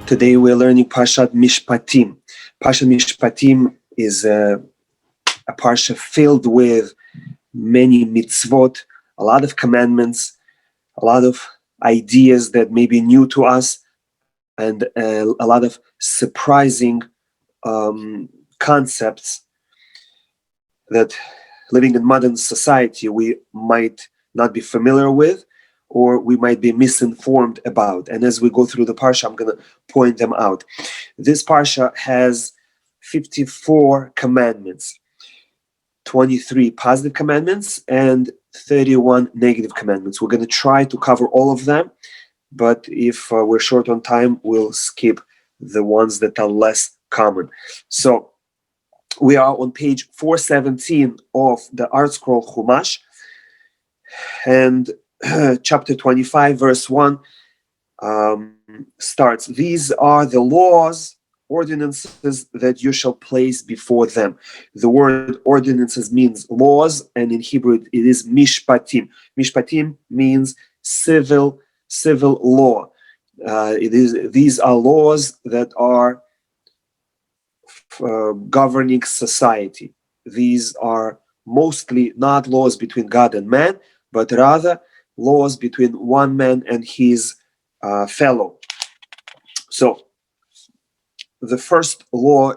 Today we're learning Parashat Mishpatim. Parashat Mishpatim is a parsha filled with many mitzvot, a lot of commandments, a lot of ideas that may be new to us, and a lot of surprising concepts that living in modern society we might not be familiar with, or we might be misinformed about. And as we go through the parsha, I'm going to point them out. This parsha has 54 commandments, 23 positive commandments, and 31 negative commandments. We're going to try to cover all of them, but if we're short on time, we'll skip the ones that are less common. So we are on page 417 of the Art Scroll Chumash, and chapter 25, verse 1 starts, "These are the laws, ordinances that you shall place before them." The word ordinances means laws, and in Hebrew it is Mishpatim. Mishpatim means civil law. These are laws that are governing society. These are mostly not laws between God and man, but rather laws between one man and his fellow. So the first law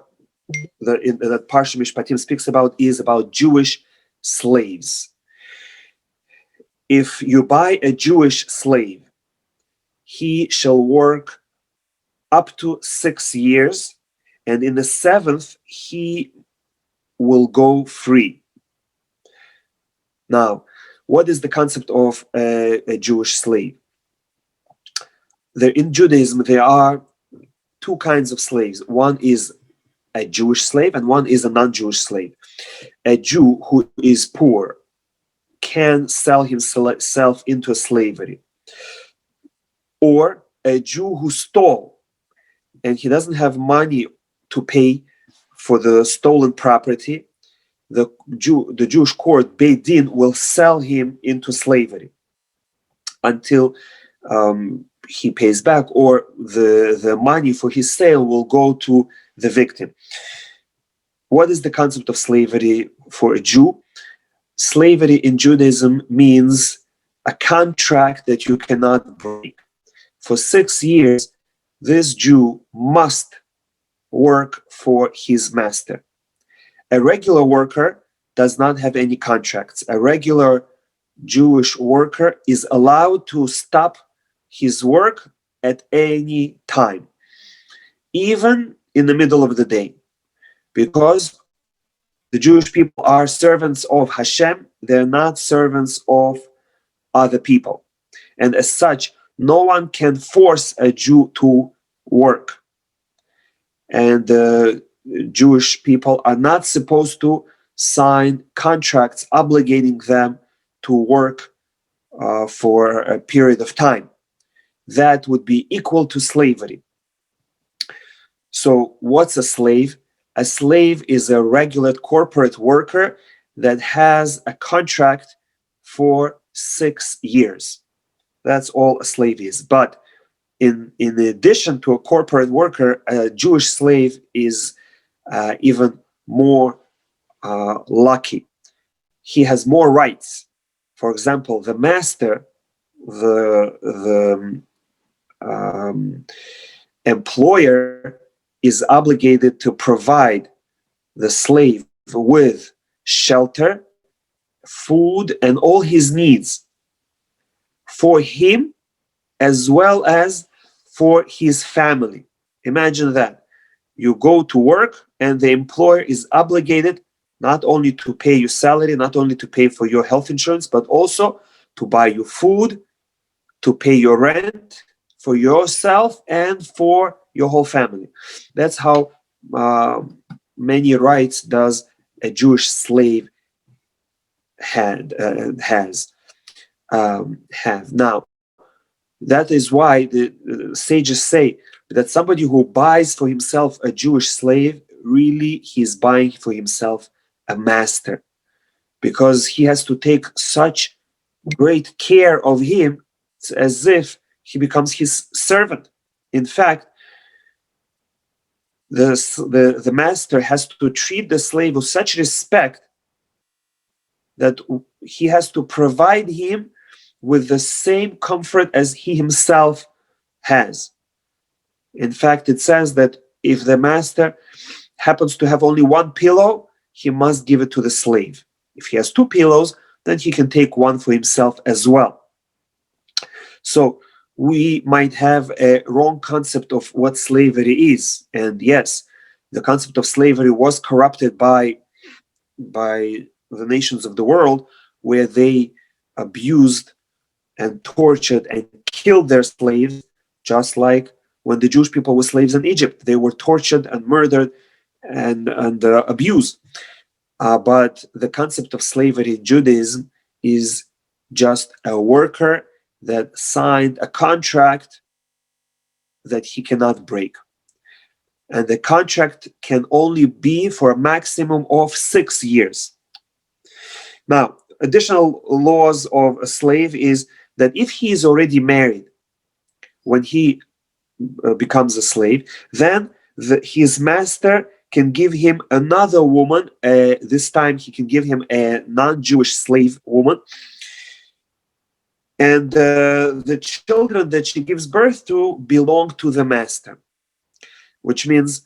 that Parsha Mishpatim speaks about is about Jewish slaves. If you buy a Jewish slave, he shall work up to 6 years, and in the 7th he will go free. Now, what is the concept of a Jewish slave? In Judaism, there are two kinds of slaves. One is a Jewish slave and one is a non-Jewish slave. A Jew who is poor can sell himself into slavery. Or a Jew who stole and he doesn't have money to pay for the stolen property, the Jewish court, Beit Din, will sell him into slavery until he pays back, or the money for his sale will go to the victim. What is the concept of slavery for a Jew? Slavery in Judaism means a contract that you cannot break. For 6 years, this Jew must work for his master. A regular worker does not have any contracts. A regular Jewish worker is allowed to stop his work at any time, even in the middle of the day, because the Jewish people are servants of Hashem. They're not servants of other people. And as such, no one can force a Jew to work. And Jewish people are not supposed to sign contracts obligating them to work for a period of time. That would be equal to slavery. So what's a slave? A slave is a regular corporate worker that has a contract for 6 years. That's all a slave is. But in addition to a corporate worker, a Jewish slave is even more lucky. He has more rights. For example, the master, the employer, is obligated to provide the slave with shelter, food, and all his needs for him as well as for his family. Imagine that. You go to work and the employer is obligated not only to pay your salary, not only to pay for your health insurance, but also to buy you food, to pay your rent for yourself and for your whole family. That's how many rights does a Jewish slave have. Now, that is why the sages say that somebody who buys for himself a Jewish slave, really he's buying for himself a master, because he has to take such great care of him. It's as if he becomes his servant. In fact, the master has to treat the slave with such respect that he has to provide him with the same comfort as he himself has. In fact, it says that if the master happens to have only one pillow, he must give it to the slave. If he has two pillows, then he can take one for himself as well. So we might have a wrong concept of what slavery is. And yes, the concept of slavery was corrupted by the nations of the world, where they abused and tortured and killed their slaves, just like when the Jewish people were slaves in Egypt. They were tortured and murdered and abused. But the concept of slavery in Judaism is just a worker that signed a contract that he cannot break. And the contract can only be for a maximum of 6 years. Now, additional laws of a slave is that if he is already married when he becomes a slave, then his master can give him another woman. This time he can give him a non-Jewish slave woman. And the children that she gives birth to belong to the master, which means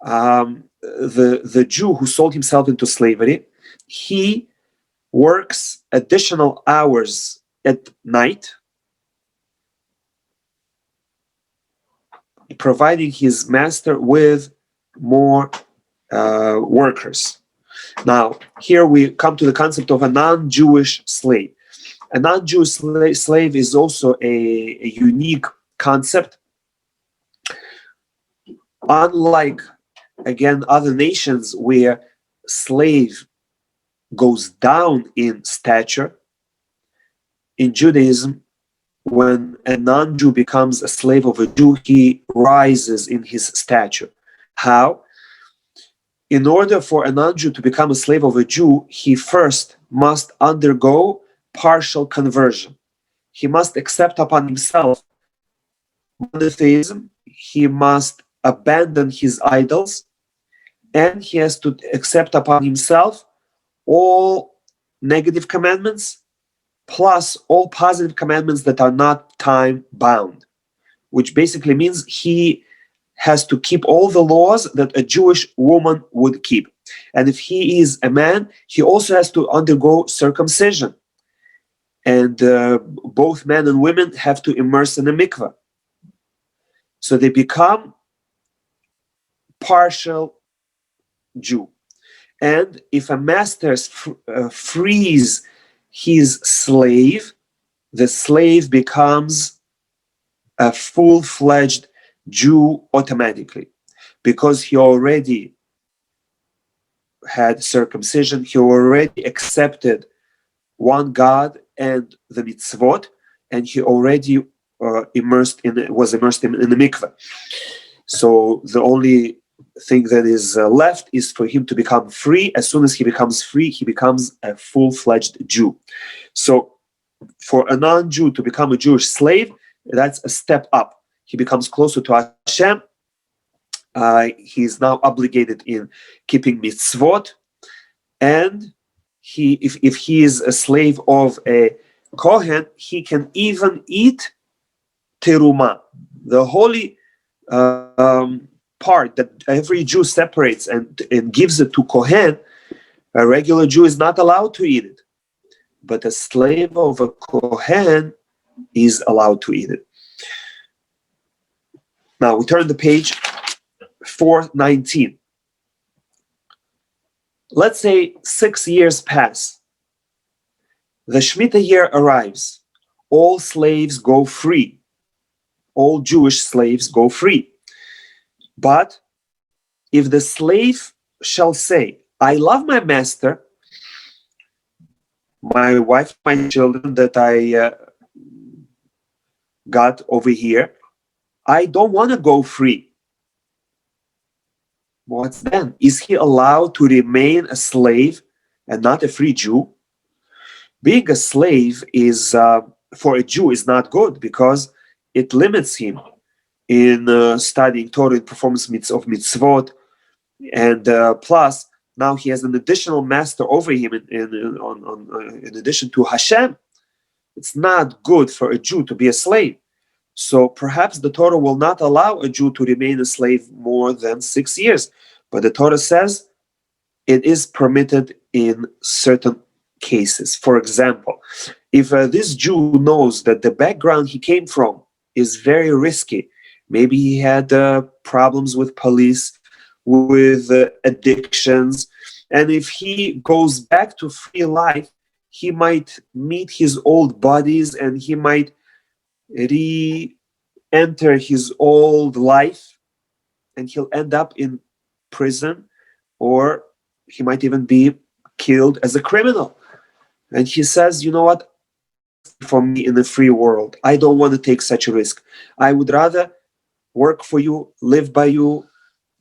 the Jew who sold himself into slavery, he works additional hours at night, providing his master with more workers. Now, here we come to the concept of a non-Jewish slave. A non-Jewish slave is also a unique concept. Unlike, again, other nations where slave goes down in stature, in Judaism, when a non-Jew becomes a slave of a Jew, he rises in his stature. How? In order for a non-Jew to become a slave of a Jew, he first must undergo partial conversion. He must accept upon himself monotheism, he must abandon his idols, and he has to accept upon himself all negative commandments plus all positive commandments that are not time bound, which basically means he has to keep all the laws that a Jewish woman would keep. And if he is a man, he also has to undergo circumcision. And both men and women have to immerse in a mikveh. So they become partial Jew. And if a master frees his slave, the slave becomes a full-fledged Jew automatically, because he already had circumcision, he already accepted one God and the mitzvot, and he already was immersed in the mikveh. So the only thing that is left is for him to become free. As soon as he becomes free, he becomes a full-fledged Jew. So for a non-Jew to become a Jewish slave, that's a step up. He becomes closer to Hashem. He's now obligated in keeping mitzvot, and if he is a slave of a Kohen, he can even eat teruma, the holy part that every Jew separates and gives it to Kohen. A regular Jew is not allowed to eat it, but a slave of a Kohen is allowed to eat it. Now we turn the page 419. Let's say 6 years pass. The Shemitah year arrives. All slaves go free. All Jewish slaves go free. But if the slave shall say, I love my master, my wife, my children that I got over here, I don't want to go free. What's then? Is he allowed to remain a slave and not a free Jew? Being a slave is, for a Jew, is not good, because it limits him. in studying Torah and performance of mitzvot, and plus now he has an additional master over him in addition to Hashem. It's not good for a Jew to be a slave. So perhaps the Torah will not allow a Jew to remain a slave more than 6 years. But the Torah says it is permitted in certain cases. For example, if this Jew knows that the background he came from is very risky, maybe he had problems with police, with addictions, and if he goes back to free life, he might meet his old buddies and he might re-enter his old life, and he'll end up in prison, or he might even be killed as a criminal. And he says, you know what, for me in the free world, I don't want to take such a risk. I would rather work for you, live by you,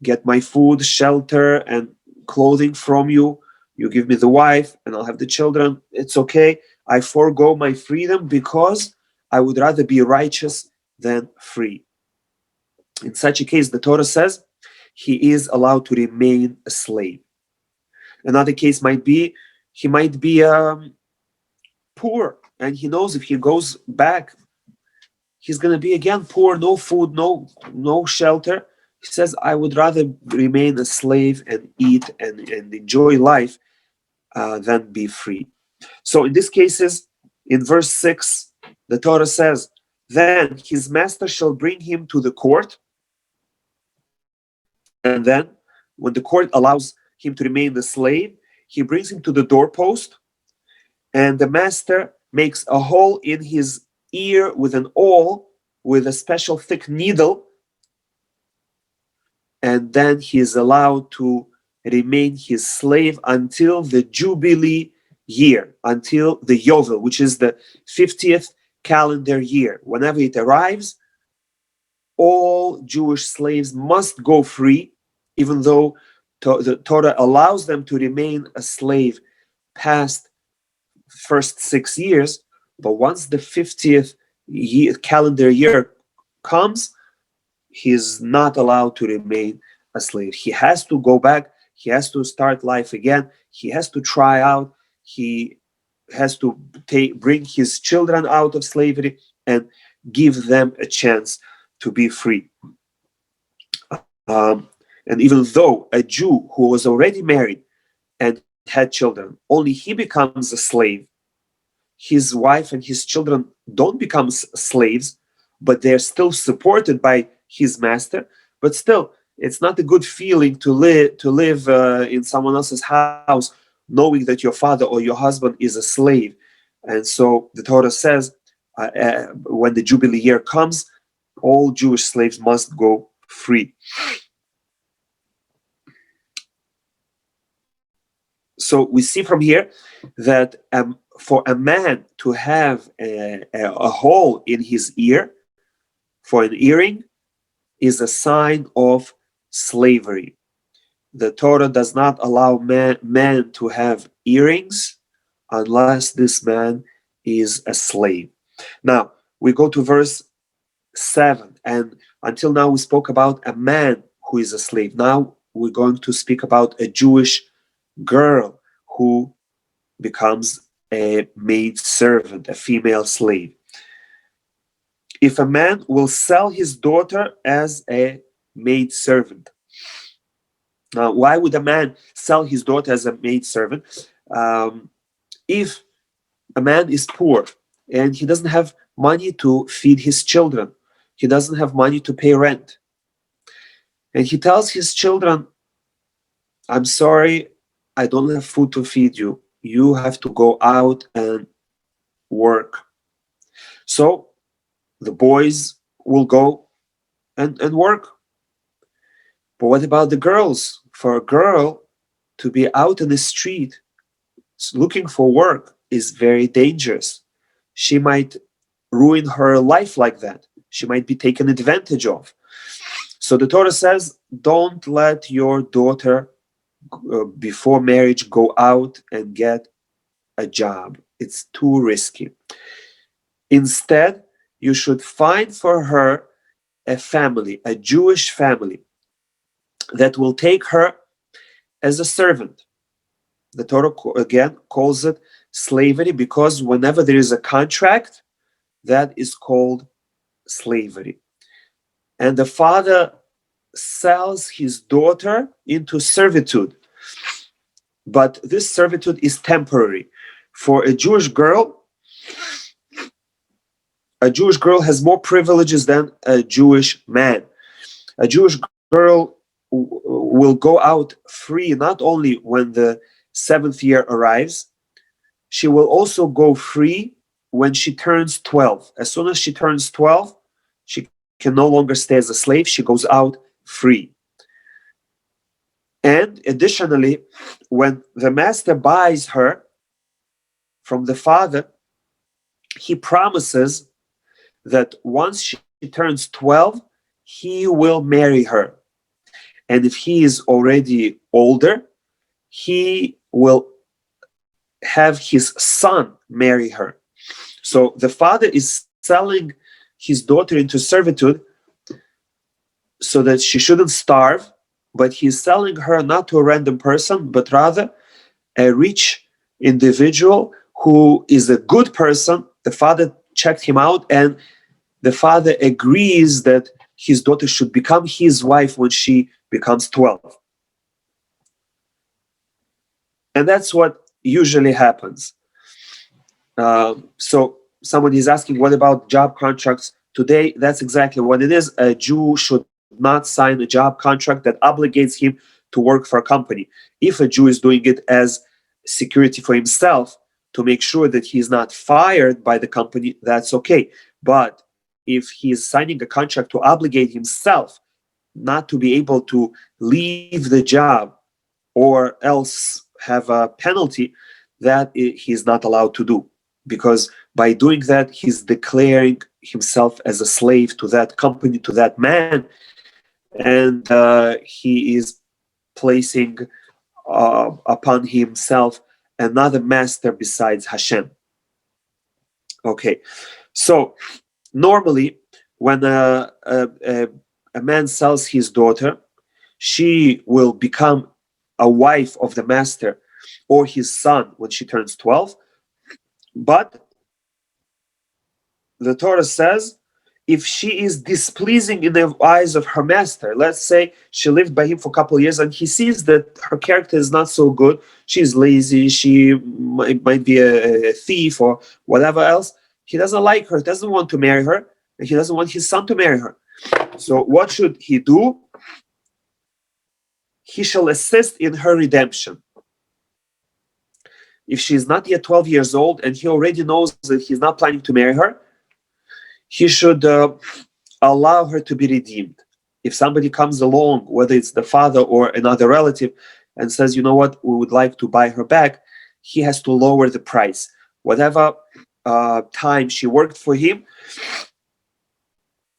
get my food, shelter, and clothing from you. You give me the wife and I'll have the children. It's okay. I forego my freedom because I would rather be righteous than free. In such a case, the Torah says he is allowed to remain a slave. Another case might be he might be poor, and he knows if he goes back, he's going to be again poor, no food, no shelter. He says, I would rather remain a slave and eat and enjoy life than be free. So in these cases, in verse 6, the Torah says, then his master shall bring him to the court, and then when the court allows him to remain a slave, he brings him to the doorpost, and the master makes a hole in his ear with an awl, with a special thick needle, and then he is allowed to remain his slave until the Jubilee year, until the Yovel, which is the 50th calendar year. Whenever it arrives, all Jewish slaves must go free, even though the Torah allows them to remain a slave past first 6 years. But once the 50th calendar year comes, he is not allowed to remain a slave. He has to go back. He has to start life again. He has to try out. He has to bring his children out of slavery and give them a chance to be free. And even though a Jew who was already married and had children, only he becomes a slave, his wife and his children don't become slaves, but they're still supported by his master. But still, it's not a good feeling to live in someone else's house, knowing that your father or your husband is a slave. And so the Torah says, when the Jubilee year comes, all Jewish slaves must go free. So we see from here that for a man to have a hole in his ear for an earring is a sign of slavery. The Torah does not allow men to have earrings unless this man is a slave. Now, we go to verse 7, and until now we spoke about a man who is a slave. Now we're going to speak about a Jewish girl who becomes a maid servant, a female slave. If a man will sell his daughter as a maid servant. Now, why would a man sell his daughter as a maid servant? If a man is poor and he doesn't have money to feed his children, he doesn't have money to pay rent, and he tells his children, I'm sorry, I don't have food to feed you. You have to go out and work. So the boys will go and work. But what about the girls? For a girl to be out in the street looking for work is very dangerous. She might ruin her life like that. She might be taken advantage of. So the Torah says, don't let your daughter before marriage go out and get a job. It's too risky. Instead, you should find for her a family, a Jewish family, that will take her as a servant. The Torah again calls it slavery, because whenever there is a contract, that is called slavery. And the father sells his daughter into servitude. But this servitude is temporary. For a Jewish girl has more privileges than a Jewish man. A Jewish girl will go out free not only when the 7th year arrives, she will also go free when she turns 12. As soon as she turns 12, she can no longer stay as a slave. She goes out free. And additionally, when the master buys her from the father, he promises that once she turns 12, he will marry her. And if he is already older, he will have his son marry her. So the father is selling his daughter into servitude so that she shouldn't starve, but he's selling her not to a random person, but rather a rich individual who is a good person. The father checked him out, and the father agrees that his daughter should become his wife when she becomes 12. And that's what usually happens. So someone is asking, what about job contracts today? That's exactly what it is. A Jew should not sign a job contract that obligates him to work for a company. If a Jew is doing it as security for himself to make sure that he's not fired by the company, that's okay. But if he is signing a contract to obligate himself not to be able to leave the job or else have a penalty, that he's not allowed to do. Because by doing that, he's declaring himself as a slave to that company, to that man, and he is placing upon himself another master besides Hashem. Okay, so normally when a man sells his daughter, she will become a wife of the master or his son when she turns 12. But the Torah says, if she is displeasing in the eyes of her master, let's say she lived by him for a couple of years and he sees that her character is not so good, she's lazy, she might be a thief or whatever else, he doesn't like her, doesn't want to marry her, and he doesn't want his son to marry her. So what should he do? He shall assist in her redemption. If she is not yet 12 years old and he already knows that he's not planning to marry her, he should allow her to be redeemed. If somebody comes along, whether it's the father or another relative, and says, you know what, we would like to buy her back, he has to lower the price. Whatever time she worked for him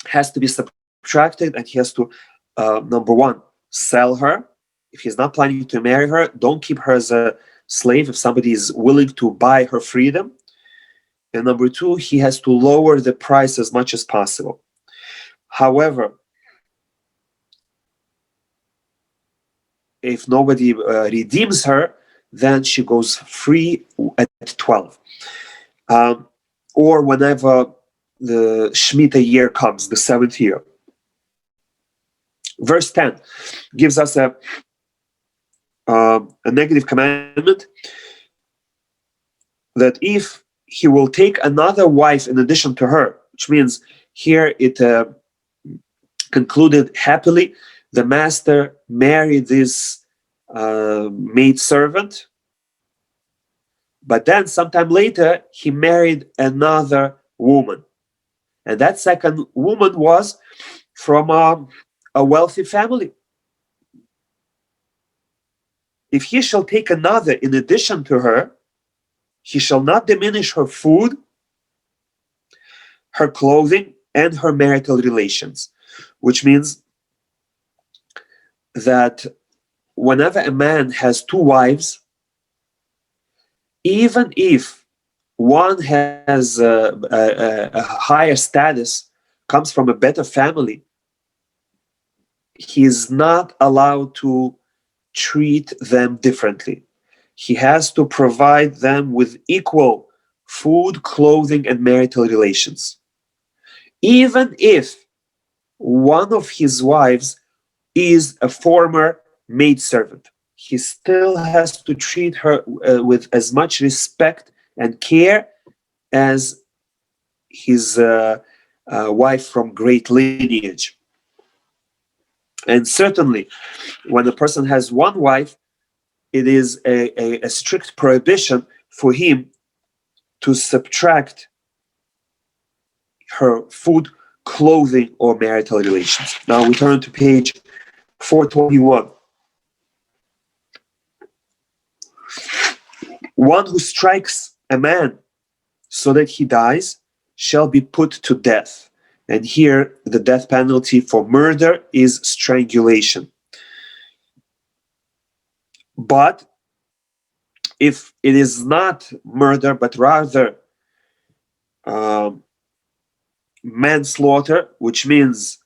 has to be subtracted, and he has to, number one, sell her. If he's not planning to marry her, don't keep her as a slave if somebody is willing to buy her freedom. And number two, he has to lower the price as much as possible. However, if nobody redeems her, then she goes free at 12. Or whenever the Shemitah year comes, the 7th year. Verse 10 gives us a negative commandment that if he will take another wife in addition to her, which means here it concluded happily, the master married this maid servant, but then sometime later he married another woman, and that second woman was from a wealthy family. If he shall take another in addition to her, he shall not diminish her food, her clothing, and her marital relations, which means that whenever a man has two wives, even if one has a higher status, comes from a better family, he is not allowed to treat them differently. He has to provide them with equal food, clothing, and marital relations. Even if one of his wives is a former maidservant, he still has to treat her with as much respect and care as his wife from great lineage. And certainly, when a person has one wife, it is a strict prohibition for him to subtract her food, clothing, or marital relations. Now we turn to page 421. One who strikes a man so that he dies shall be put to death. And here the death penalty for murder is strangulation. But if it is not murder, but rather manslaughter, which means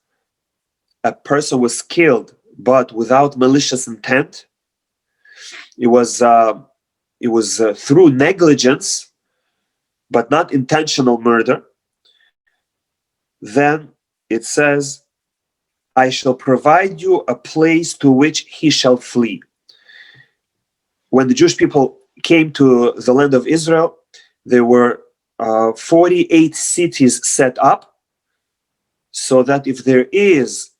a person was killed but without malicious intent, it was through negligence but not intentional murder, then it says, I shall provide you a place to which he shall flee. When the Jewish people came to the land of Israel, there were 48 cities set up, so that if there is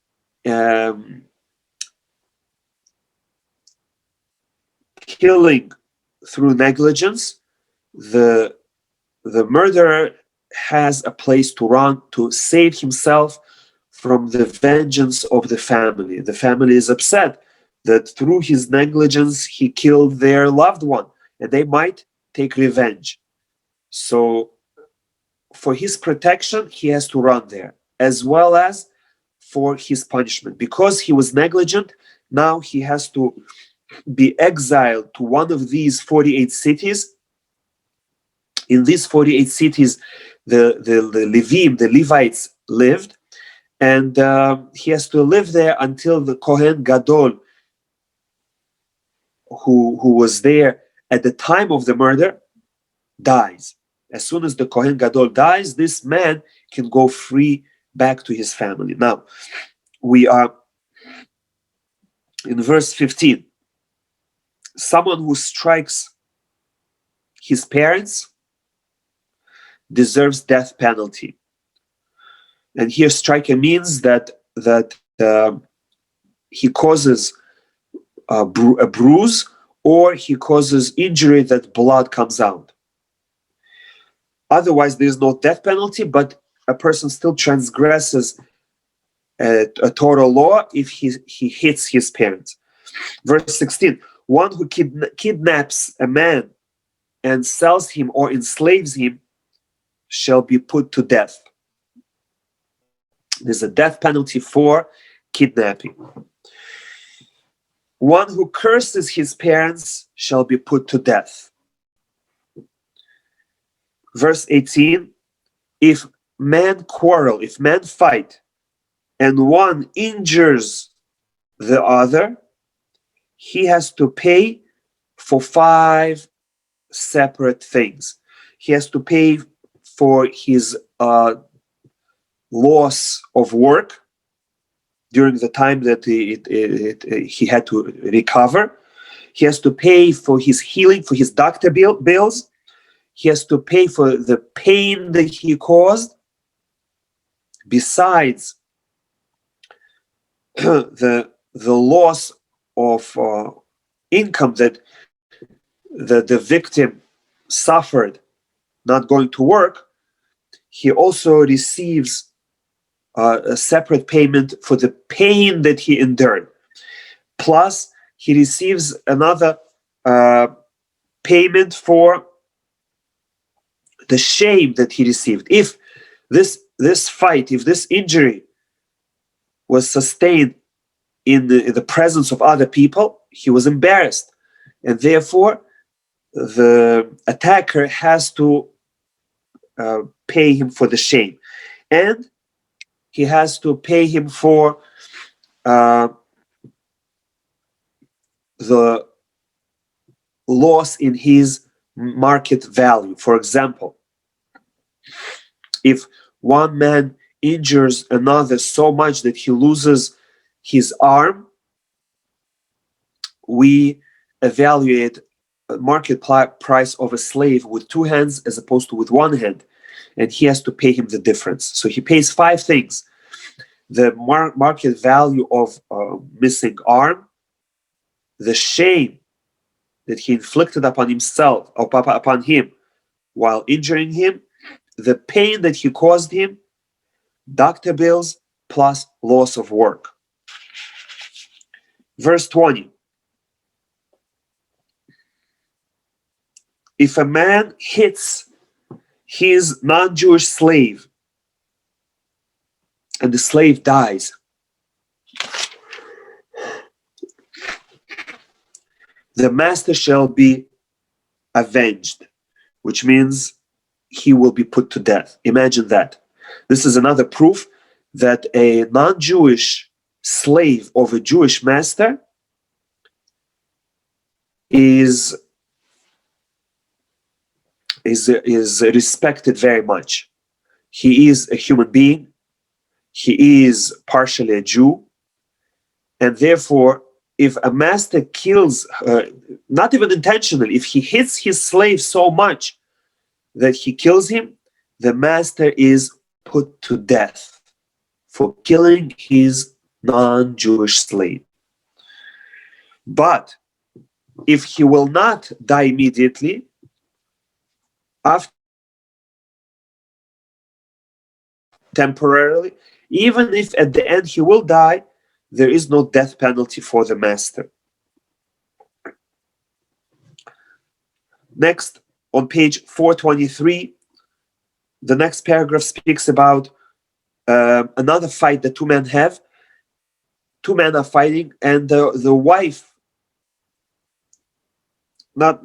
killing through negligence, the murderer has a place to run to save himself from the vengeance of the family. The family is upset that through his negligence he killed their loved one, and they might take revenge. So for his protection, he has to run there, as well as for his punishment. Because he was negligent, now he has to be exiled to one of these 48 cities. In these 48 cities, the Levim, the Levites, lived, and he has to live there until the Kohen Gadol, who was there at the time of the murder, dies. As soon as the Kohen Gadol dies, this man can go free back to his family. Now, we are in verse 15. Someone who strikes his parents deserves death penalty. And here striking means that he causes a bruise, or he causes injury that blood comes out. Otherwise, there is no death penalty, but a person still transgresses a Torah law if he hits his parents. Verse 16, one who kidnaps a man and sells him or enslaves him shall be put to death. There's a death penalty for kidnapping. One who curses his parents shall be put to death. Verse 18, if men quarrel, if men fight, and one injures the other, he has to pay for 5 separate things. He has to pay for his loss of work during the time that he had to recover. He has to pay for his healing, for his doctor bills. He has to pay for the pain that he caused, besides the loss of income that the victim suffered not going to work. He also receives a separate payment for the pain that he endured. Plus, he receives another payment for the shame that he received. If this fight, if this injury was sustained in the presence of other people, he was embarrassed. And therefore, the attacker has to pay him for the shame. And he has to pay him for the loss in his market value. For example, if one man injures another so much that he loses his arm, we evaluate market price of a slave with two hands as opposed to with one hand, and he has to pay him the difference. So he pays five things: the market value of missing arm, the shame that he inflicted upon himself, or upon him while injuring him, the pain that he caused him, doctor bills, plus loss of work. Verse 20. If a man hits his non-Jewish slave and the slave dies, the master shall be avenged, which means he will be put to death. Imagine that. This is another proof that a non-Jewish slave of a Jewish master is respected very much. He is a human being. He is partially a Jew. And therefore, if a master kills, not even intentionally, if he hits his slave so much that he kills him, the master is put to death for killing his non-Jewish slave. But if he will not die immediately, after temporarily, even if at the end he will die, there is no death penalty for the master. Next, on page 423, the next paragraph speaks about another fight that two men have. Two men are fighting, and the wife, not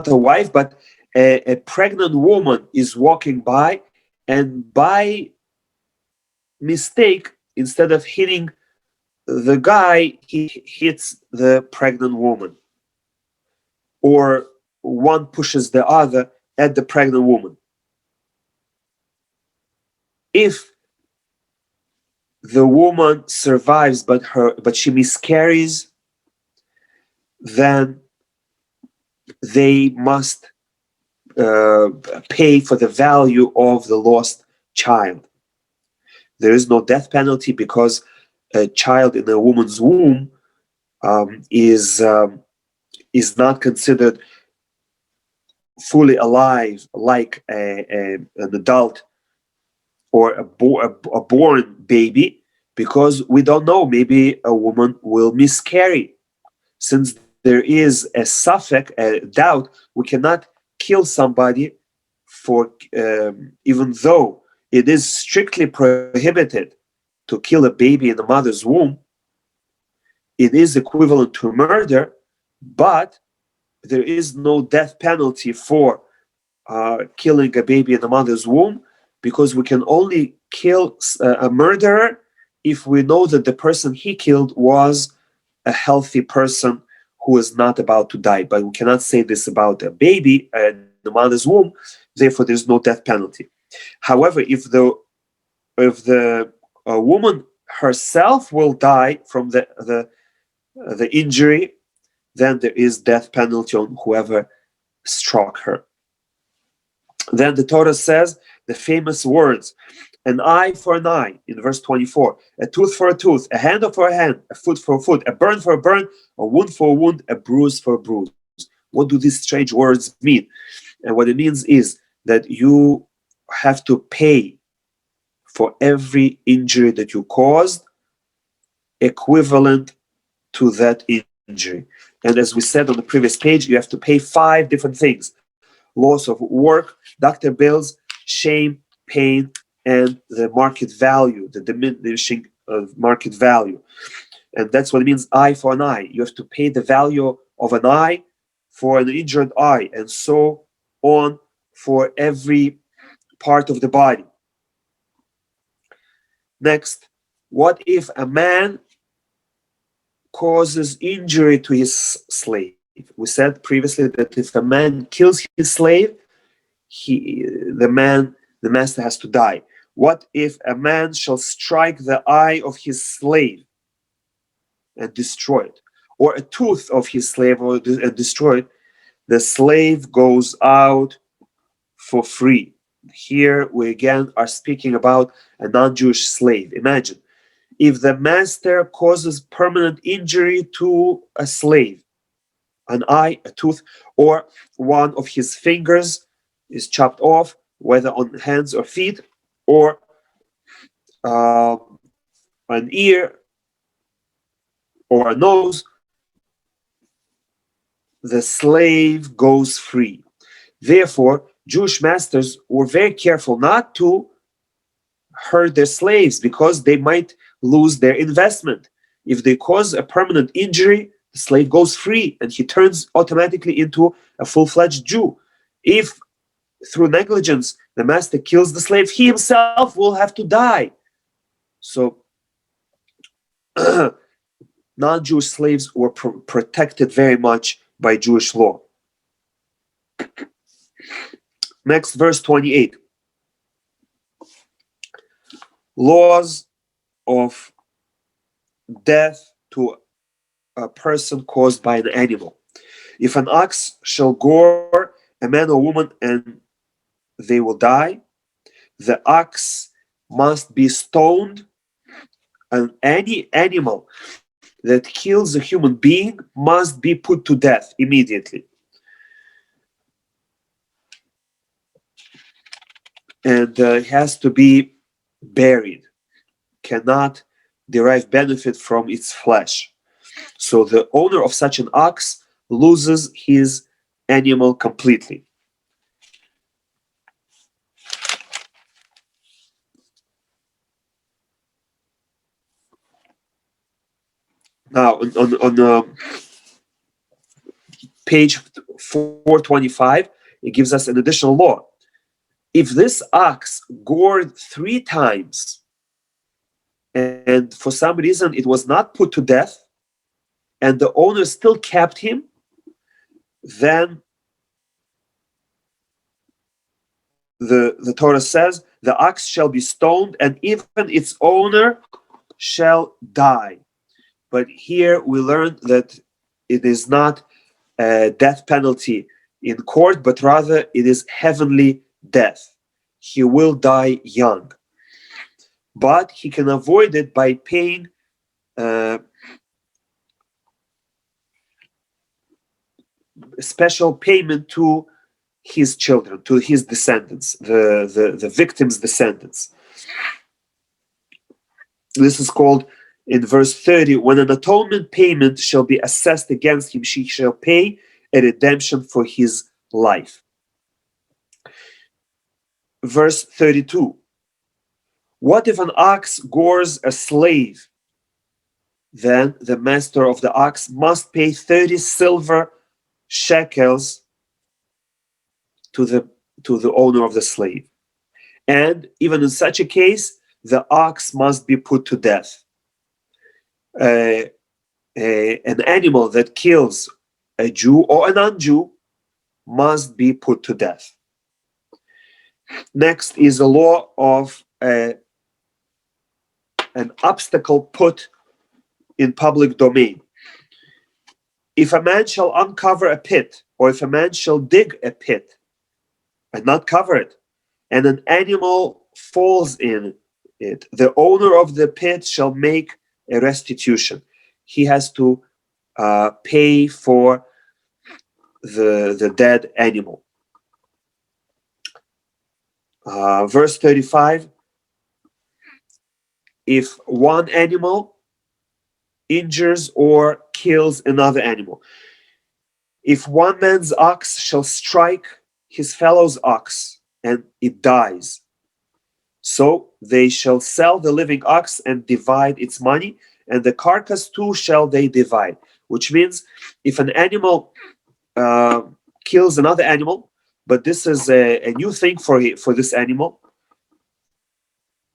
a wife, but a pregnant woman is walking by, and by mistake, instead of hitting the guy, he hits the pregnant woman, or one pushes the other at the pregnant woman. If the woman survives but she miscarries, then they must pay for the value of the lost child. There is no death penalty because a child in a woman's womb is not considered fully alive like an adult or a born baby, because we don't know, maybe a woman will miscarry. Since there is a suffix, a doubt, we cannot kill somebody for, even though it is strictly prohibited to kill a baby in the mother's womb, it is equivalent to murder, but there is no death penalty for killing a baby in the mother's womb, because we can only kill a murderer if we know that the person he killed was a healthy person who is not about to die. But we cannot say this about a baby in the mother's womb, therefore there's no death penalty. However, if the woman herself will die from the injury, then there is death penalty on whoever struck her. Then the Torah says the famous words, an eye for an eye, in verse 24, a tooth for a tooth, a hand for a hand, a foot for a foot, a burn for a burn, a wound for a wound, a bruise for a bruise. What do these strange words mean? And what it means is that you have to pay for every injury that you caused, equivalent to that injury. And as we said on the previous page, you have to pay 5 different things: loss of work, doctor bills, shame, pain, and the market value, the diminishing of market value. And that's what it means, eye for an eye. You have to pay the value of an eye for an injured eye, and so on for every part of the body. Next, What if a man causes injury to his slave? We said previously that if a man kills his slave, the master has to die. What if a man shall strike the eye of his slave and destroy it, or a tooth of his slave and destroy it? The slave goes out for free. Here we again are speaking about a non-Jewish slave. Imagine if the master causes permanent injury to a slave, an eye, a tooth, or one of his fingers is chopped off, whether on hands or feet, or an ear or a nose, the slave goes free. Therefore, Jewish masters were very careful not to hurt their slaves because they might lose their investment. If they cause a permanent injury, the slave goes free and he turns automatically into a full-fledged Jew. If through negligence the master kills the slave, he himself will have to die. So non-Jewish slaves were protected very much by Jewish law. Next, verse 28. Laws of death to a person caused by an animal. If an ox shall gore a man or woman and they will die, the ox must be stoned, and any animal that kills a human being must be put to death immediately. And it has to be buried, cannot derive benefit from its flesh. So the owner of such an ox loses his animal completely. Now, on page 425, it gives us an additional law. If this ox gored 3 times, and for some reason it was not put to death, and the owner still kept him, then the Torah says the ox shall be stoned, and even its owner shall die. But here we learn that it is not a death penalty in court, but rather it is heavenly death. He will die young. But he can avoid it by paying special payment to his children, to his descendants, the victim's descendants. This is called, in verse 30, when an atonement payment shall be assessed against him, she shall pay a redemption for his life. Verse 32. What if an ox gores a slave? Then the master of the ox must pay 30 silver shekels to the owner of the slave. And even in such a case, the ox must be put to death. An animal that kills a Jew or a non-Jew must be put to death. Next is a law of an obstacle put in public domain. If a man shall uncover a pit, or if a man shall dig a pit and not cover it, and an animal falls in it, the owner of the pit shall make a restitution. He has to pay for the dead animal. Verse 35, if one animal injures or kills another animal, if one man's ox shall strike his fellow's ox and it dies, so they shall sell the living ox and divide its money, and the carcass too shall they divide. Which means if an animal kills another animal, but this is a new thing for this animal,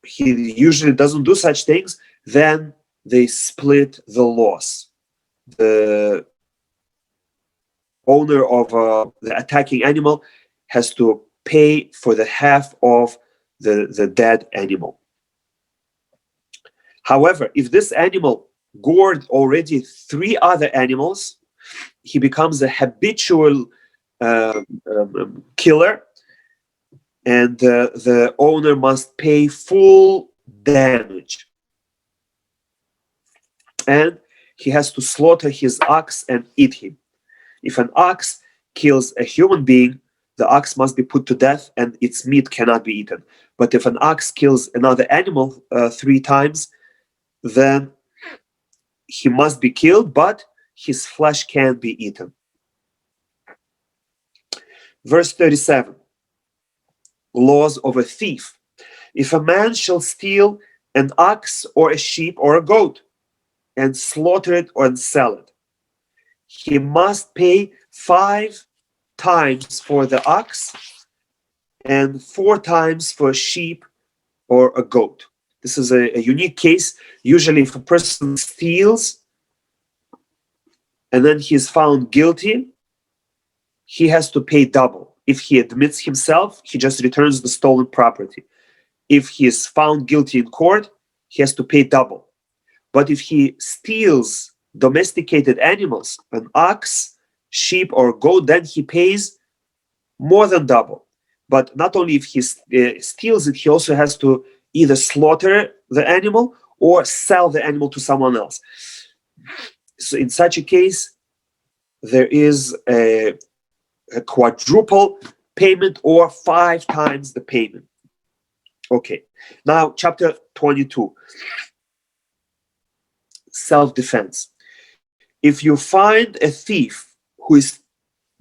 he usually doesn't do such things, then they split the loss. The owner of the attacking animal has to pay for the half of the dead animal. However, if this animal gored already 3 other animals, he becomes a habitual killer, and the owner must pay full damage. And he has to slaughter his ox and eat him. If an ox kills a human being, the ox must be put to death and its meat cannot be eaten. But if an ox kills another animal 3 times, then he must be killed, but his flesh can be eaten. Verse 37, laws of a thief. If a man shall steal an ox or a sheep or a goat and slaughter it or sell it, he must pay 5 times for the ox and 4 times for a sheep or a goat. This is a unique case. Usually if a person steals and then he is found guilty, he has to pay double. If he admits himself, he just returns the stolen property. If he is found guilty in court, he has to pay double. But if he steals domesticated animals, an ox, sheep, or goat, then he pays more than double. But not only if he steals it, he also has to either slaughter the animal or sell the animal to someone else. So in such a case, there is a quadruple payment or 5 times the payment. Okay, now chapter 22. Self-defense. If you find a thief who is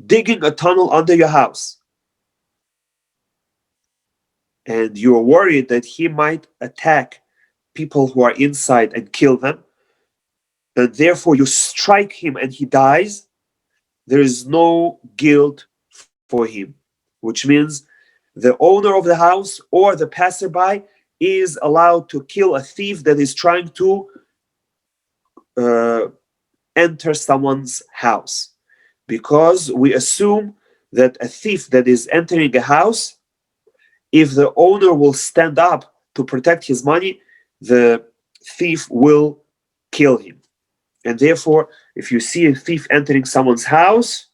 digging a tunnel under your house and you're worried that he might attack people who are inside and kill them, and therefore you strike him and he dies, there is no guilt for him, which means the owner of the house or the passerby is allowed to kill a thief that is trying to enter someone's house, because we assume that a thief that is entering a house, if the owner will stand up to protect his money, the thief will kill him. And therefore, if you see a thief entering someone's house,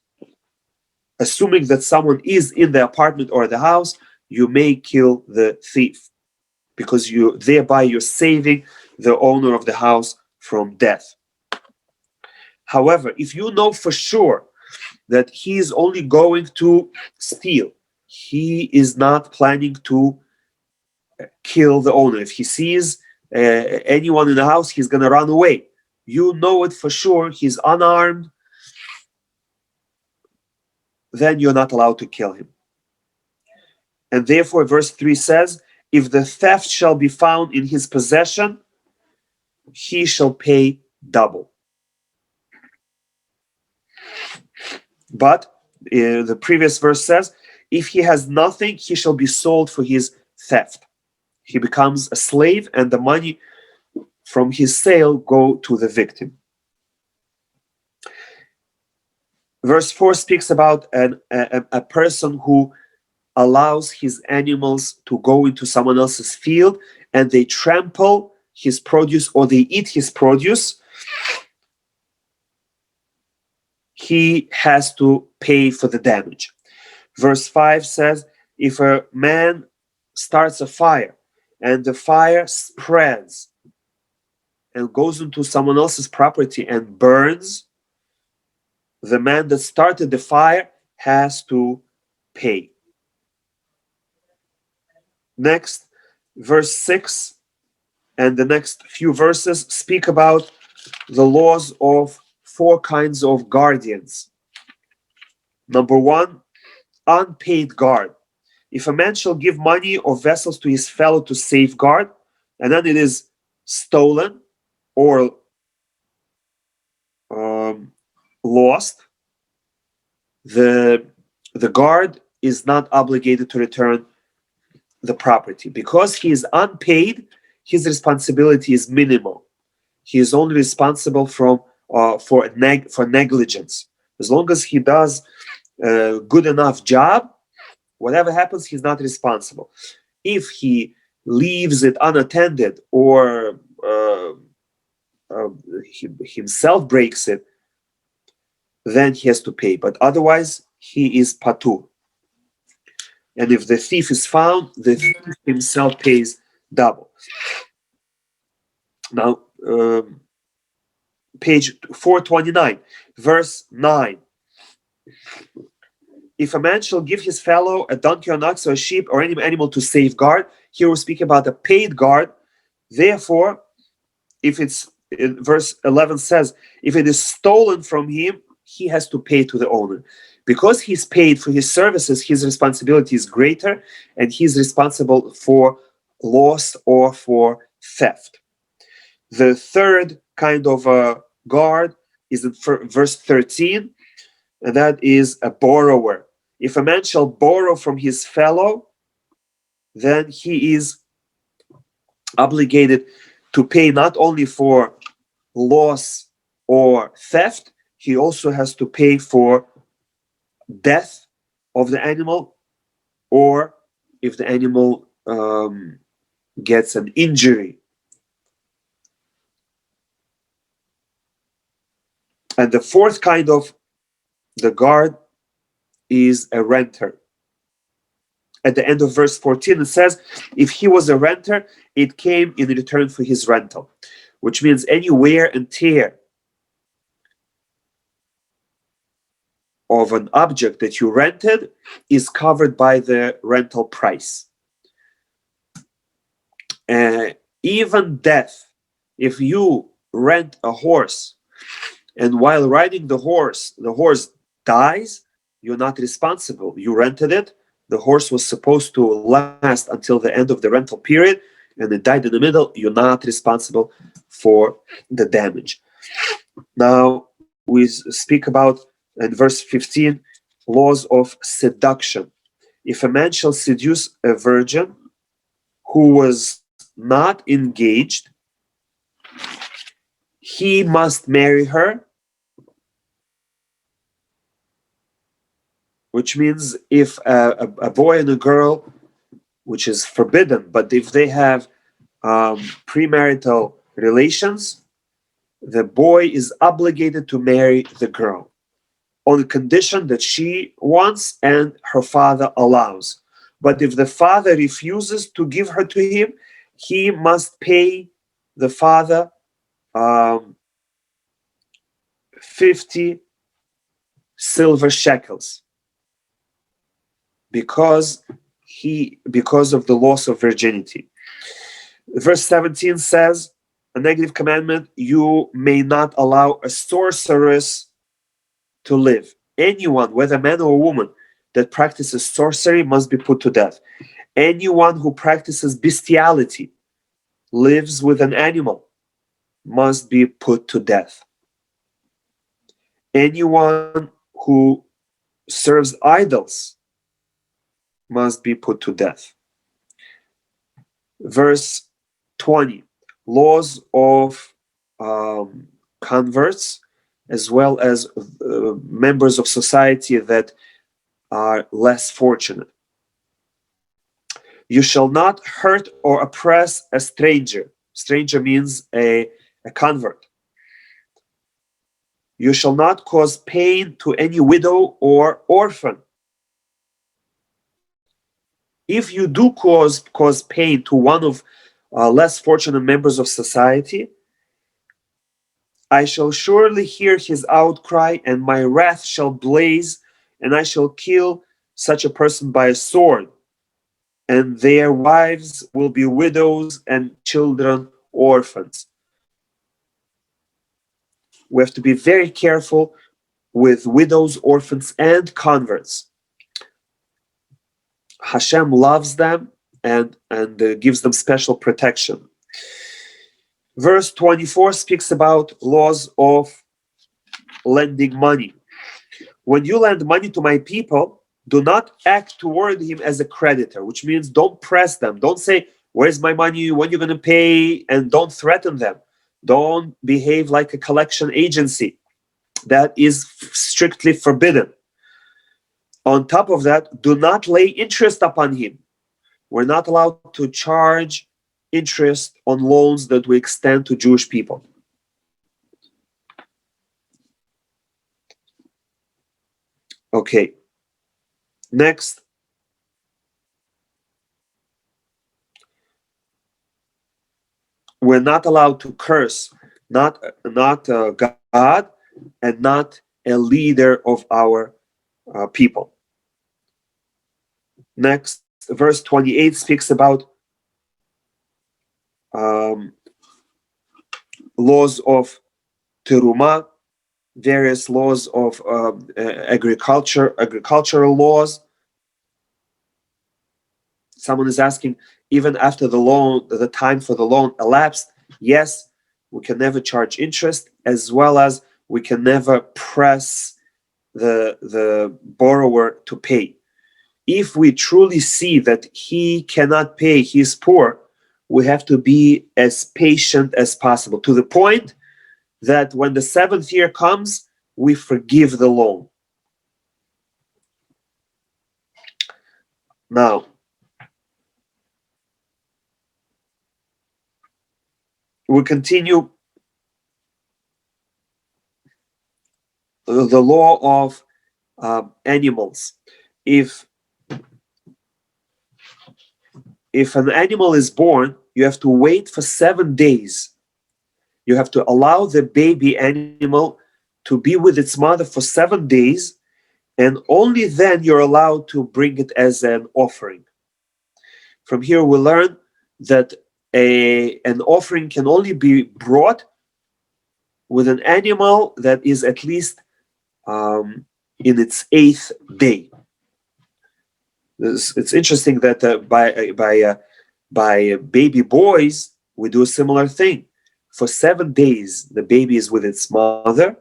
assuming that someone is in the apartment or the house, you may kill the thief, because thereby you're saving the owner of the house from death. However, if you know for sure that he is only going to steal, he is not planning to kill the owner. If he sees anyone in the house, he's going to run away. You know it for sure, he's unarmed, then you're not allowed to kill him. And therefore, verse 3 says, if the theft shall be found in his possession, he shall pay double. But the previous verse says, if he has nothing, he shall be sold for his theft. He becomes a slave, and the money from his sale go to the victim. Verse 4 speaks about a person who allows his animals to go into someone else's field and they trample his produce or they eat his produce. He has to pay for the damage. Verse 5 says, if a man starts a fire and the fire spreads and goes into someone else's property and burns, the man that started the fire has to pay. Next, verse 6 and the next few verses speak about the laws of 4 kinds of guardians. Number 1, unpaid guard. If a man shall give money or vessels to his fellow to safeguard, and then it is stolen or lost, the guard is not obligated to return the property. Because he is unpaid, his responsibility is minimal. He is only responsible for negligence. As long as he does a good enough job, whatever happens, he's not responsible. If he leaves it unattended or himself breaks it, then he has to pay. But otherwise, he is patur. And if the thief is found, the thief himself pays double. Now, page 429, verse 9. If a man shall give his fellow a donkey or an ox or a sheep or any animal to safeguard, here we speak about a paid guard. Therefore, if it's, verse 11 says, if it is stolen from him, he has to pay to the owner. Because he's paid for his services, his responsibility is greater, and he's responsible for loss or for theft. The third kind of guard is in verse 13, and that is a borrower. If a man shall borrow from his fellow, then he is obligated to pay not only for loss or theft, he also has to pay for death of the animal, or if the animal gets an injury. And the fourth kind of the guard is a renter. At the end of verse 14, it says, if he was a renter, it came in return for his rental, which means any wear and tear of an object that you rented is covered by the rental price. Even death, if you rent a horse and while riding the horse dies, you're not responsible. You rented it. The horse was supposed to last until the end of the rental period, and it died in the middle. You're not responsible for the damage. Now, we speak about, in verse 15, laws of seduction. If a man shall seduce a virgin who was not engaged, he must marry her, which means if a boy and a girl, which is forbidden, but if they have premarital relations, the boy is obligated to marry the girl on the condition that she wants and her father allows. But if the father refuses to give her to him, he must pay the father 50 silver shekels because of the loss of virginity. Verse 17 says, a negative commandment, you may not allow a sorceress to live. Anyone, whether man or woman, that practices sorcery must be put to death. Anyone who practices bestiality, lives with an animal, must be put to death. Anyone who serves idols must be put to death. Verse 20, laws of converts as well as members of society that are less fortunate. You shall not hurt or oppress a stranger. Stranger means a convert. You shall not cause pain to any widow or orphan. If you do cause pain to one of less fortunate members of society, I shall surely hear his outcry, and my wrath shall blaze, and I shall kill such a person by a sword, and their wives will be widows and children orphans. We have to be very careful with widows, orphans, and converts. Hashem loves them and gives them special protection. Verse 24 speaks about laws of lending money. When you lend money to my people, do not act toward him as a creditor, which means don't press them. Don't say, where's my money? When are you going to pay? And don't threaten them. Don't behave like a collection agency. That is strictly forbidden. On top of that, do not lay interest upon him. We're not allowed to charge interest on loans that we extend to Jewish people. Okay. Next. We're not allowed to curse, not God, and not a leader of our people. Next, verse 28 speaks about laws of teruma, various laws of agricultural laws. Someone is asking, even after the time for the loan elapsed, yes, we can never charge interest, as well as we can never press the borrower to pay. If we truly see that he cannot pay, he's poor, we have to be as patient as possible, to the point that when the 7th year comes, we forgive the loan. Now, we continue the law of animals. If an animal is born, you have to wait for 7 days. You have to allow the baby animal to be with its mother for 7 days, and only then you're allowed to bring it as an offering. From here we learn that an offering can only be brought with an animal that is at least in its 8th day. It's interesting that by baby boys, we do a similar thing. For 7 days, the baby is with its mother,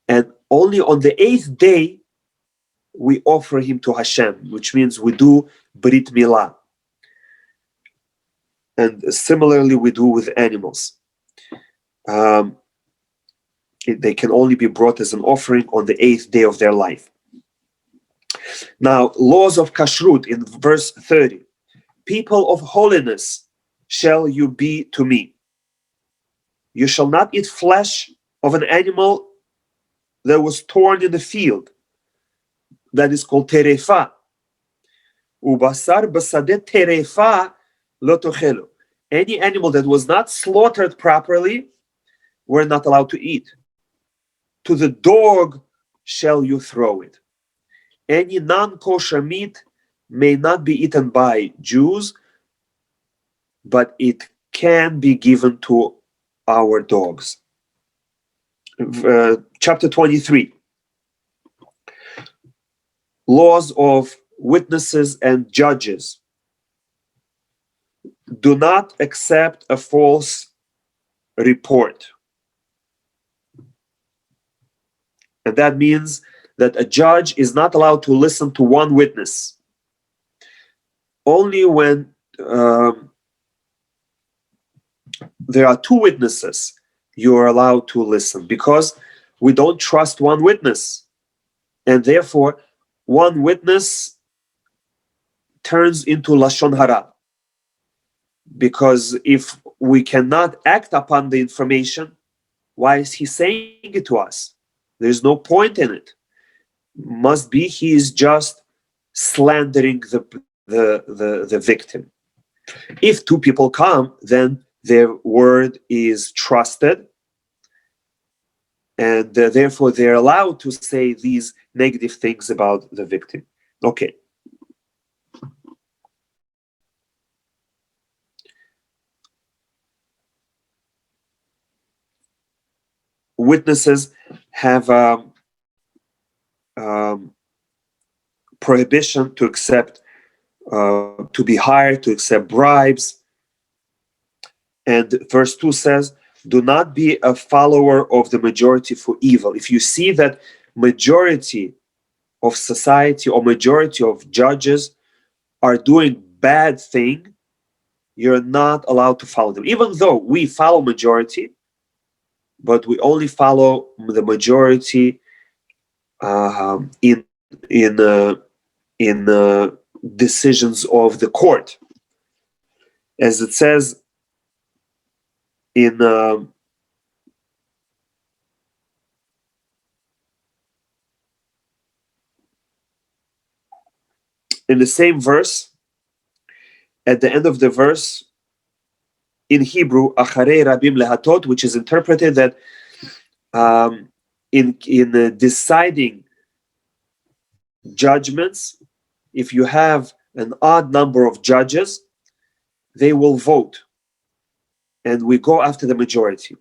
and only on the 8th day, we offer him to Hashem, which means we do Brit Milah. And similarly, we do with animals. They can only be brought as an offering on the 8th day of their life. Now, laws of kashrut in verse 30. People of holiness shall you be to me. You shall not eat flesh of an animal that was torn in the field. That is called terefa. Ubasar basadet terefa lo tochelu. Any animal that was not slaughtered properly, we're not allowed to eat. To the dog shall you throw it. Any non-kosher meat may not be eaten by Jews, but it can be given to our dogs. Chapter 23. Laws of witnesses and judges. Do not accept a false report. And that means that a judge is not allowed to listen to one witness. Only when there are 2 witnesses, you are allowed to listen, because we don't trust one witness. And therefore, one witness turns into Lashon Hara. Because if we cannot act upon the information, why is he saying it to us? There's no point in it. Must be he is just slandering the victim. If 2 people come, then their word is trusted, and therefore they're allowed to say these negative things about the victim. Okay. Witnesses have prohibition to accept, to be hired, to accept bribes. And verse 2 says, do not be a follower of the majority for evil. If you see that majority of society or majority of judges are doing bad thing, you're not allowed to follow them. Even though we follow majority, but we only follow the majority in decisions of the court, as it says in the same verse. At the end of the verse, in Hebrew, acharei rabim lehatot, which is interpreted that in deciding judgments, if you have an odd number of judges, they will vote, and we go after the majority.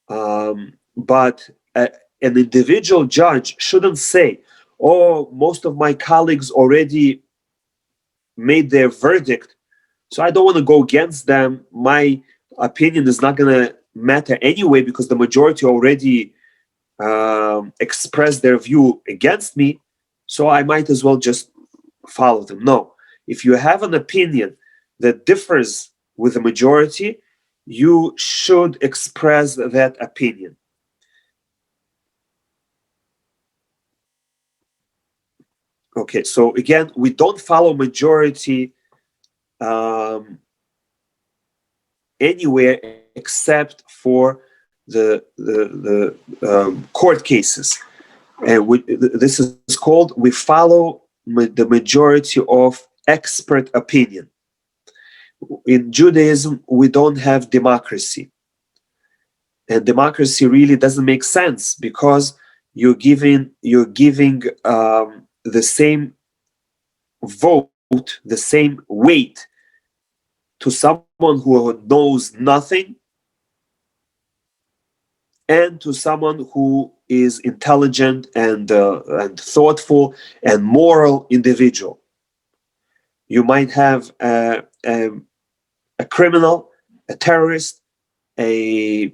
But an individual judge shouldn't say, "Oh, most of my colleagues already made their verdict, so I don't want to go against them. My opinion is not going to matter anyway because the majority already expressed their view against me, so I might as well just follow them." No. If you have an opinion that differs with the majority, you should express that opinion. Okay, so again, we don't follow majority anywhere except for the court cases. And this is called, we follow the majority of expert opinion. In Judaism, we don't have democracy. And democracy really doesn't make sense because you're giving the same vote, the same weight to someone who knows nothing and to someone who is intelligent and thoughtful and moral individual. You might have a criminal, a terrorist, a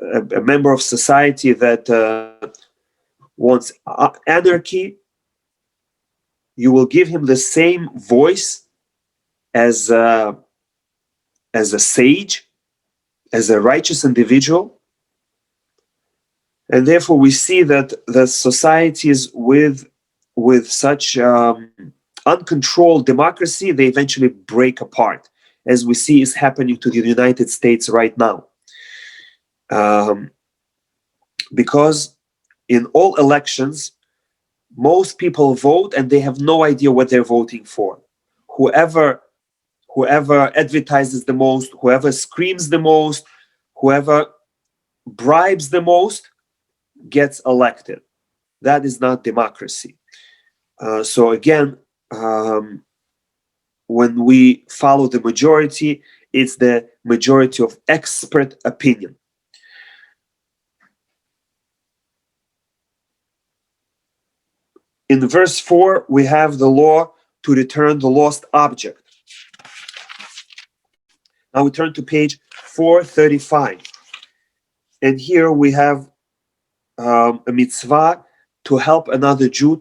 member of society that wants anarchy. You will give him the same voice as a sage, as a righteous individual. And therefore we see that the societies with such uncontrolled democracy, they eventually break apart, as we see is happening to the United States right now. Because in all elections, most people vote and they have no idea what they're voting for. Whoever advertises the most, whoever screams the most, whoever bribes the most gets elected. That is not democracy. So again, when we follow the majority, it's the majority of expert opinion. In verse 4, we have the law to return the lost object. Now we turn to page 435. And here we have a mitzvah to help another Jew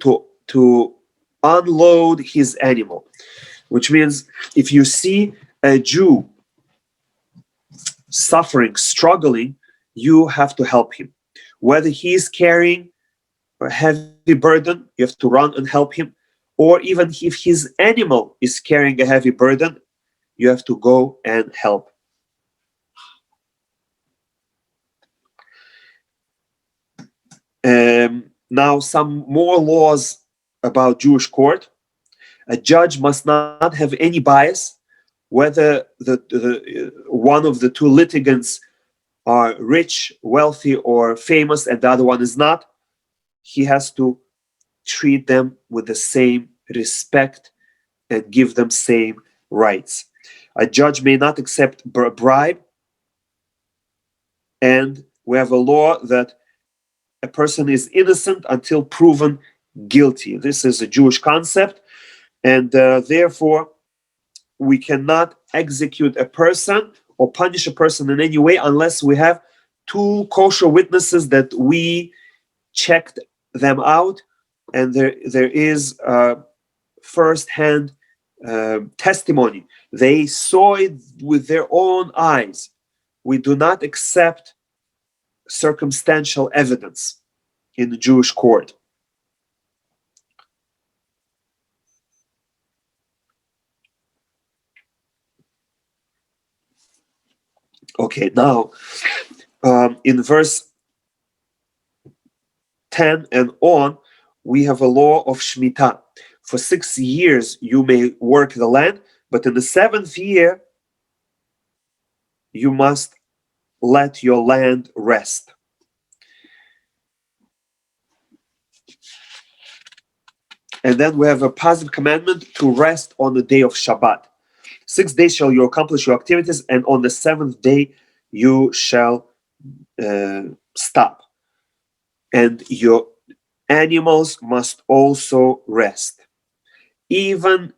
to unload his animal. Which means if you see a Jew suffering, struggling, you have to help him. Whether he is carrying a heavy burden, you have to run and help him. Or even if his animal is carrying a heavy burden, you have to go and help. Now, some more laws about Jewish court. A judge must not have any bias, whether one of the two litigants are rich, wealthy, or famous, and the other one is not. He has to treat them with the same respect and give them same rights. A judge may not accept a bribe, and we have a law that a person is innocent until proven guilty. This is a Jewish concept, and therefore we cannot execute a person or punish a person in any way unless we have two kosher witnesses that we checked them out, and there is first-hand testimony. They saw it with their own eyes. we do not accept circumstantial evidence in the Jewish court. Okay, now in verse 10 and on, we have a law of Shemitah. For 6 years you may work the land, but in the 7th year you must let your land rest. And then we have a positive commandment to rest on the day of Shabbat. 6 days shall you accomplish your activities, and on the 7th day you shall stop. And your animals must also rest. Even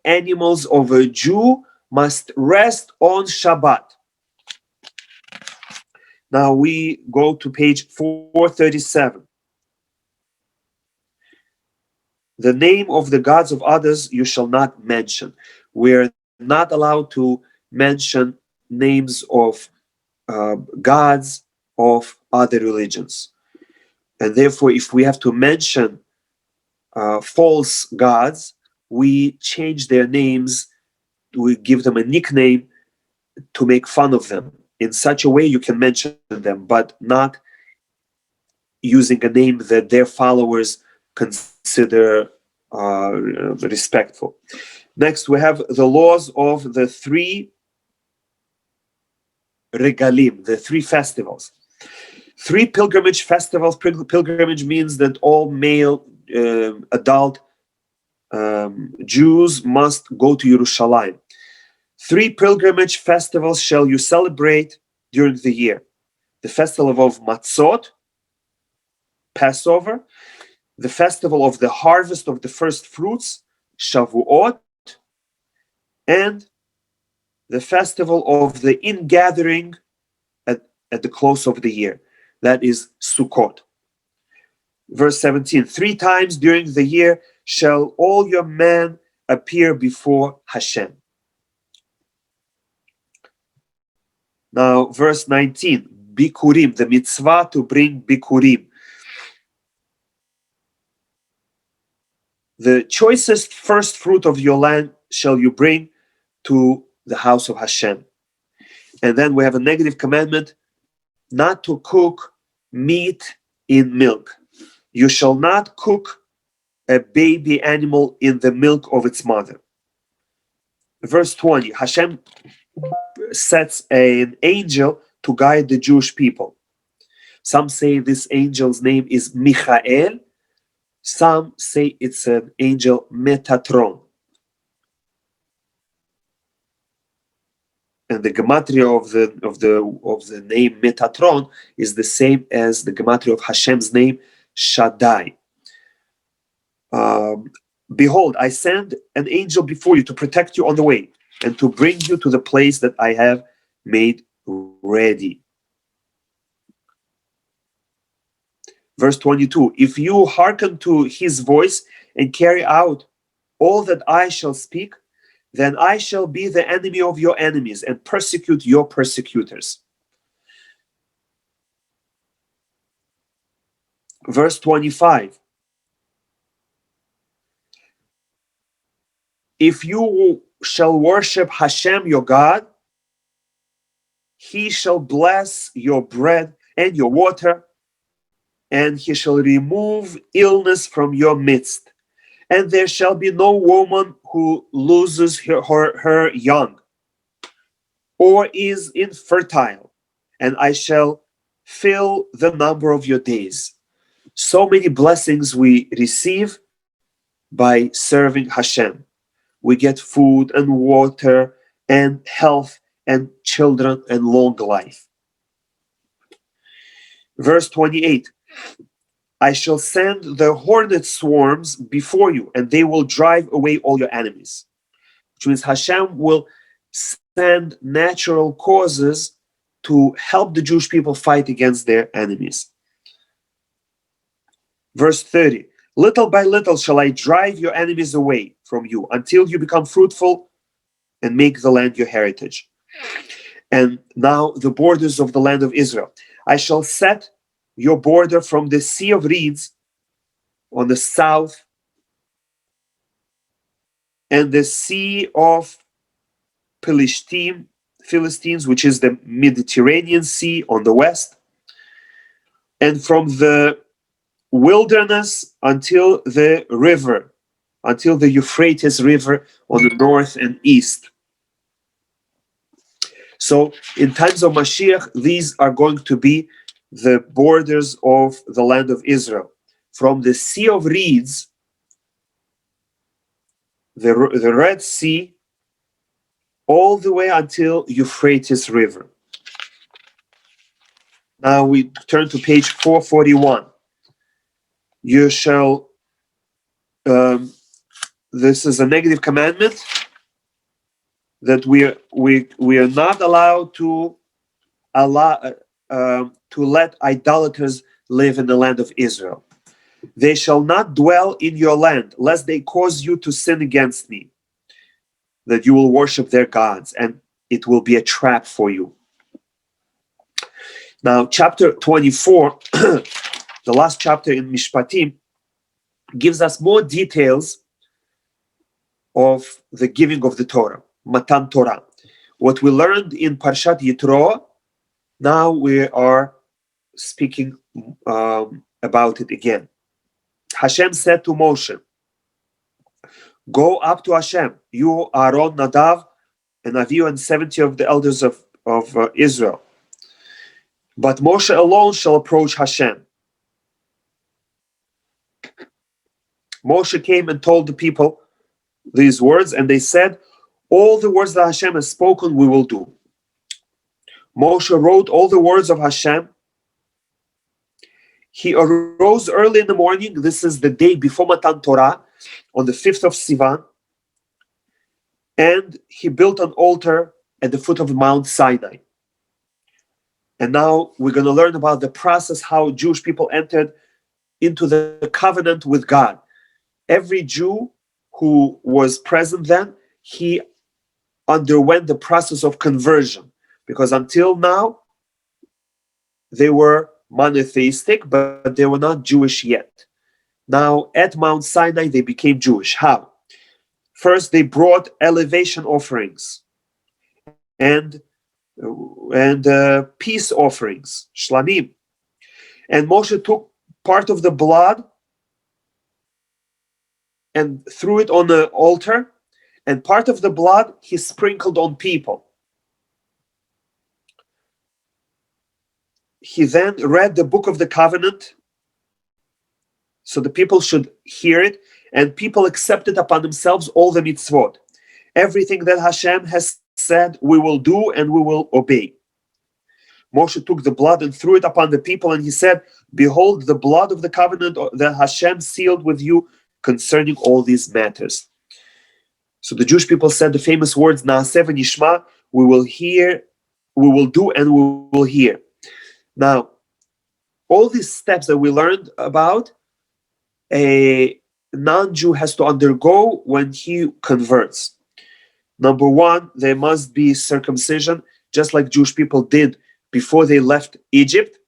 animals of a Jew must rest on Shabbat. Now we go to page 437. The name of the gods of others you shall not mention. We're not allowed to mention names of gods of other religions. And therefore, if we have to mention false gods, we change their names, we give them a nickname to make fun of them. In such a way you can mention them, but not using a name that their followers consider respectful. Next, we have the laws of the 3 regalim, the 3 festivals. 3 pilgrimage festivals. Pilgrimage means that all male adult Jews must go to Yerushalayim. 3 pilgrimage festivals shall you celebrate during the year. The festival of Matzot, Passover, the festival of the harvest of the first fruits, Shavuot, and the festival of the ingathering at the close of the year. That is Sukkot. Verse 17, 3 times during the year shall all your men appear before Hashem. Now, verse 19, Bikurim, the mitzvah to bring Bikurim. The choicest first fruit of your land shall you bring to the house of Hashem. And then we have a negative commandment not to cook meat in milk. You shall not cook a baby animal in the milk of its mother. Verse 20, Hashem sets an angel to guide the Jewish people. Some say this angel's name is Michael. Some say it's an angel Metatron. And the gematria of the name Metatron is the same as the gematria of Hashem's name Shaddai. Behold, I send an angel before you to protect you on the way and to bring you to the place that I have made ready. Verse 22, if you hearken to his voice and carry out all that I shall speak, then I shall be the enemy of your enemies and persecute your persecutors. Verse 25, if you shall worship Hashem your God, he shall bless your bread and your water, and he shall remove illness from your midst. And there shall be no woman who loses her young or is infertile, and I shall fill the number of your days. So many blessings we receive by serving Hashem. We get food and water and health and children and long life. Verse 28, I shall send the hornet swarms before you, and they will drive away all your enemies. Which means Hashem will send natural causes to help the Jewish people fight against their enemies. Verse 30, little by little shall I drive your enemies away from you until you become fruitful and make the land your heritage. And now the borders of the land of Israel. I shall set your border from the Sea of Reeds on the south and the Sea of Philistines, which is the Mediterranean Sea on the west, and from the wilderness until the river, until the Euphrates River on the north and east. So in times of Mashiach, these are going to be the borders of the land of Israel. From the Sea of Reeds, the Red Sea, all the way until Euphrates River. Now we turn to page 441. You shall, this is a negative commandment, that we are not allowed to let idolaters live in the land of Israel. They shall not dwell in your land, lest they cause you to sin against me, that you will worship their gods, and it will be a trap for you. Now, chapter 24, the last chapter in Mishpatim, gives us more details of the giving of the Torah, Matan Torah. What we learned in Parashat Yitro, now we are speaking about it again. Hashem said to Moshe, go up to Hashem, you, Aaron, Nadav, and Avihu, and 70 of the elders of Israel. But Moshe alone shall approach Hashem. Moshe came and told the people these words, and they said, all the words that Hashem has spoken, we will do. Moshe wrote all the words of Hashem. He arose early in the morning. This is the day before Matan Torah, on the 5th of Sivan. And he built an altar at the foot of Mount Sinai. And now we're going to learn about the process, how Jewish people entered into the covenant with God. Every Jew who was present then, he underwent the process of conversion. Because until now, they were monotheistic, but they were not Jewish yet. Now, at Mount Sinai, they became Jewish. How? First, they brought elevation offerings and peace offerings, shlamim. And Moshe took part of the blood and threw it on the altar, and part of the blood he sprinkled on people. He then read the book of the covenant, so the people should hear it, and people accepted upon themselves all the mitzvot. Everything that Hashem has said, we will do and we will obey. Moshe took the blood and threw it upon the people, and he said, behold, the blood of the covenant that Hashem sealed with you concerning all these matters. So the Jewish people said the famous words, Naaseh v'nishma, we will hear, we will do and we will hear. Now, all these steps that we learned about, a non-Jew has to undergo when he converts. Number one, there must be circumcision, just like Jewish people did before they left Egypt.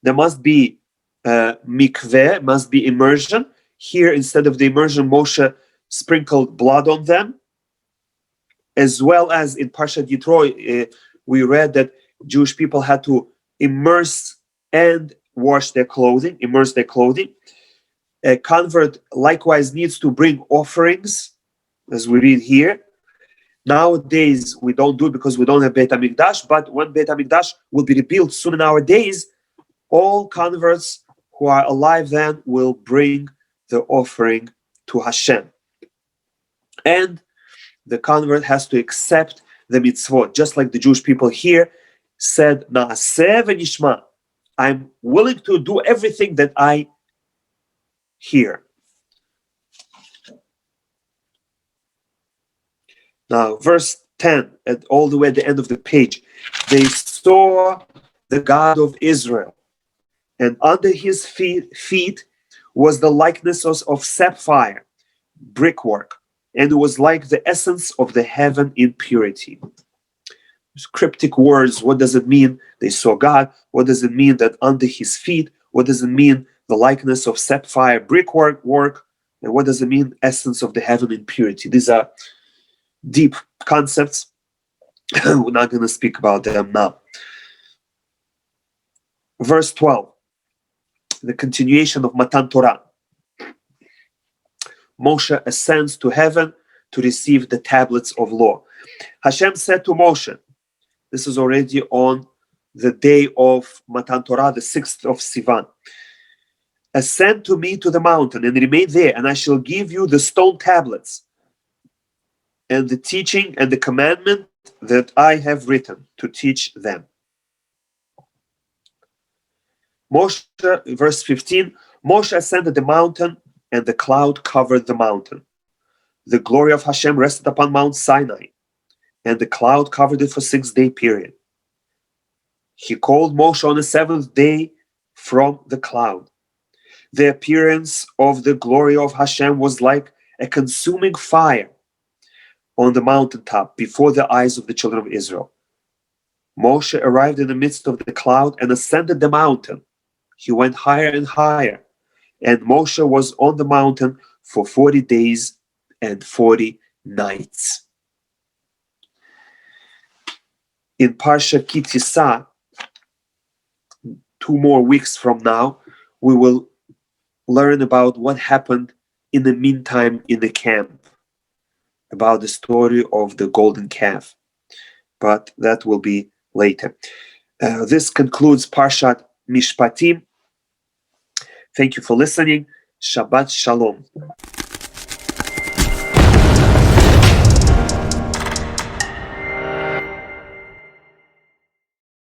There must be mikveh, must be immersion. Here, instead of the immersion, Moshe sprinkled blood on them. As well as in Parashat Yitro, we read that Jewish people had to immerse and wash their clothing, immerse their clothing. A convert likewise needs to bring offerings, as we read here. Nowadays, we don't do it because we don't have Beit HaMikdash, but when Beit HaMikdash will be rebuilt soon in our days, all converts who are alive then will bring the offering to Hashem. And the convert has to accept the mitzvot, just like the Jewish people here said, Naaseh v'nishma, I'm willing to do everything that I hear. Now, verse 10, all the way at the end of the page, they saw the God of Israel, and under his feet was the likeness of sapphire, brickwork, and it was like the essence of the heaven in purity. cryptic words. What does it mean they saw God? What does it mean that under his feet? What does it mean the likeness of sapphire brickwork? And what does it mean essence of the heaven in purity? These are deep concepts. We're not going to speak about them now. Verse 12, the continuation of Matan Torah. Moshe ascends to heaven to receive the tablets of law. Hashem said to Moshe, this is already on the day of Matan Torah, the 6th of Sivan. Ascend to me to the mountain and remain there, and I shall give you the stone tablets and the teaching and the commandment that I have written to teach them. Moshe, verse 15, Moshe ascended the mountain and the cloud covered the mountain. The glory of Hashem rested upon Mount Sinai, and the cloud covered it for 6-day period. He called Moshe on the 7th day from the cloud. The appearance of the glory of Hashem was like a consuming fire on the mountaintop before the eyes of the children of Israel. Moshe arrived in the midst of the cloud and ascended the mountain. He went higher and higher, and Moshe was on the mountain for 40 days and 40 nights. In Parashat Ki Tisa, 2 more weeks from now, we will learn about what happened in the meantime in the camp, about the story of the golden calf. But that will be later. This concludes Parashat Mishpatim. Thank you for listening. Shabbat Shalom.